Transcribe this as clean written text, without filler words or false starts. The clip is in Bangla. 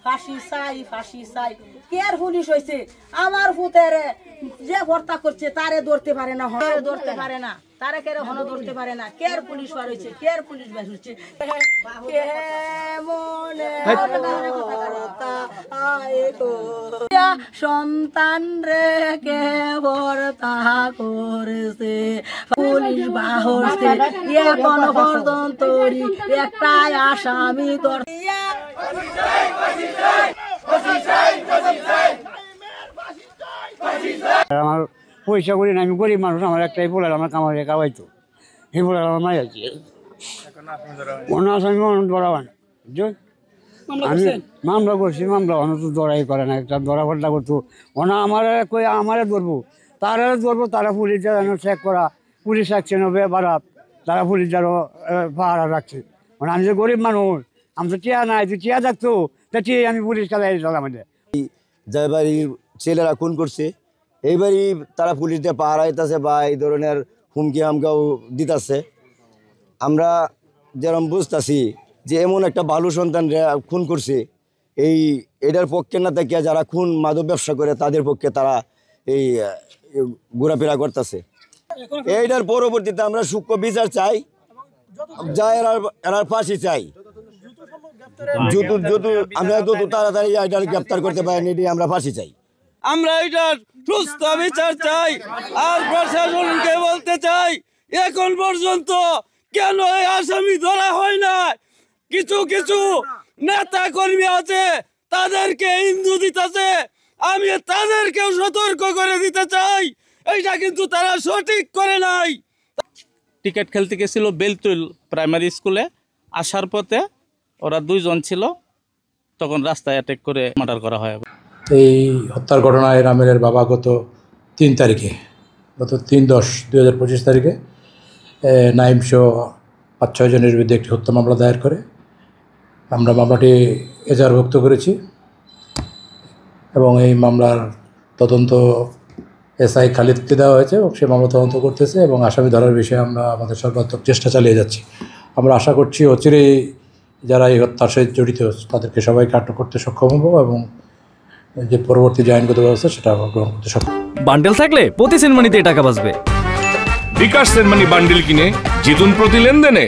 ফাঁসি চাই ফাঁসি চাই। কেয়ার পুলিশ হয়েছে আমার পুতের যে হত্যা করছে তারে ধরতে পারে না, ধরতে পারে না, তারে কেরে হন ধরতে পারে না। কেয়ার পুলিশ বার হয়েছে, কেয়ার পুলিশ বার হচ্ছে। সন্তান রে কে বর্তা করেছে পুলিশ বাহরছে এখন পর্যন্ত একটাই আসামি তোর। আমার পয়সা করি না, আমি গরিব মানুষ, আমার একটাই পোলার, আমার কামারে খাওয়াইতো, এই পোলার আমার মাই আছে। অন্য আসামি ধরাবান আমি মামলা করছি, মামলা অন্য তো ধরাই করে না, একটা ধরা ফল্টা করতো ওনা আমার কই আমারে ধরবো, তারা ধরবো, তারা পুলিশ যেন চেক করা, পুলিশ রাখছে নবে বারাত, তারা পুলিশ যেন পাহারা রাখছে। মানে আমি যে গরিব মানুষ, আমি তো টিয়া নাই, তুই টিয়া থাকতো তা টিয়া আমি পুলিশ কালাই আমাদের যে বাড়ির ছেলেরা খুন করছে এইবারই তারা পুলিশ দিয়ে পাহারা দিতেছে বা এই ধরনের হুমকি হামকাও দিতেছে। আমরা যেরকম বুঝতেছি যে এমন একটা ভালো সন্তান খুন করছে, এটার পক্ষে না থেকে যারা খুন মাদক ব্যবসা করে তাদের পক্ষে তারা এই ঘোরাফেরা করতেছে। এইটার পরবর্তীতে আমরা সূক্ষ্ম বিচার চাই, যা এরার ফাঁসি চাই, আমরা যত তাড়াতাড়ি এটার গ্রেপ্তার করতে পারিনি আমরা ফাঁসি চাই। আমরা এটার সুস্থ বিচার চাই। আর প্রশাসনকে বলতে চাই, এখন পর্যন্ত কেন এই আসামি ধরা হয় না? কিছু কিছু নেতা কর্মী আছে তাদেরকে ইন্ধু দিতেছে, আমি তাদেরকেও সতর্ক করে দিতে চাই, এইটা কিন্তু তারা সঠিক করে নাই। টিকিট খেলতে গেছিল বেলতুল প্রাইমারি স্কুলে, আসার পথে ওরা দুইজন ছিল, তখন রাস্তায় অ্যাটাক করে মার্ডার করা হয়। এই হত্যার ঘটনায় রামেলের বাবা গত 3 তারিখে, গত 3/10/2025 তারিখে নাইমসহ 5-6 জনের বিরুদ্ধে একটি হত্যা মামলা দায়ের করে আমরা মামলাটি এজাহারভুক্ত করেছি এবং এই মামলার তদন্ত এসআই খালিদকে দেওয়া হয়েছে এবং সে মামলা তদন্ত করতেছে এবং আসামি ধরার বিষয়ে আমরা আমাদের সর্বাত্মক চেষ্টা চালিয়ে যাচ্ছি। আমরা আশা করছি অচিরেই যারা এই হত্যার সাথে জড়িত তাদেরকে সবাইকে আটক করতে সক্ষম হব এবং যে পরবর্তী যে আইনগত ব্যবস্থা সেটা গ্রহণ করতে সক্ষম। বান্ডেল থাকলে প্রতি সেনমানিতে টাকা বাঁচবে। বিকাশ সেনমানি বান্ডেল কিনে জিতুন প্রতি লেনদেনে।